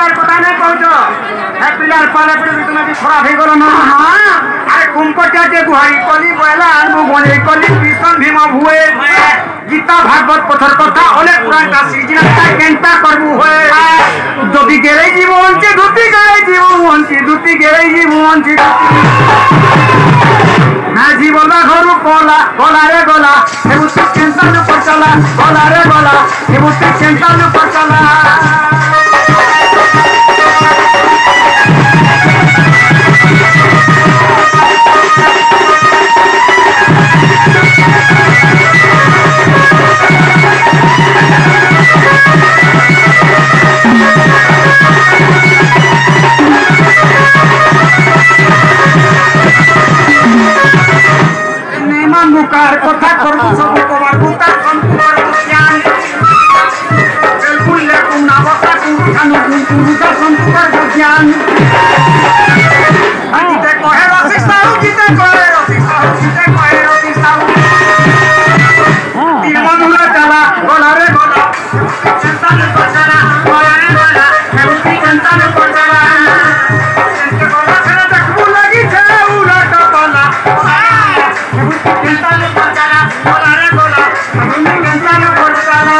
पिलार पता नहीं पहुंचो है पिलार पाले पे तुम भी खराब हो गलो ना हां अरे कुंपटा के गुहारी कली बोला आनु बोले कली कृष्ण भीम हुए गीता भागवत पथर कथा ओले पुराण का सीजना का केंटा करबू होए जदी गेरे जीवन के धुती गए जीवन की धुती गेरे जीवन की ना जीवन घरु कोला कोला रे गोला हे मुझे चिंता न पर चला गोला रे गोला हे मुझे चिंता न पर चला मुकार कथा करबो सब कबार बुता संपुर ज्ञान बिल्कुल लेकुम नावका कुखानु कुरुका संपुर ज्ञान अजिते कहे रसिसाउ जिते कहे रसिसाउ जिते कहे रसिसाउ तिरमनुला चला गोला रे गोला चिंता न करना गोला रे गोला हेउती चिंता न करना चिंता गोला खना देखबो लगी छे उरा टपला चिंता न करना गोला रे गोला हमनी चिंता न करना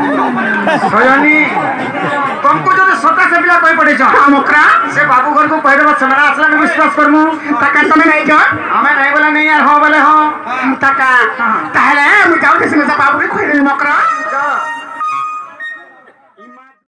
सोयनी तुमको जो सता से बिला कोई पड़े छ हमकरा से बाबू घर को पहले बात समरा असला में विश्वास करमु तका तमे नहीं जो हमें नहीं बोला नहीं यार हो बोले हो तका ताहले हम जाऊ के से बाबू के खोई मकरा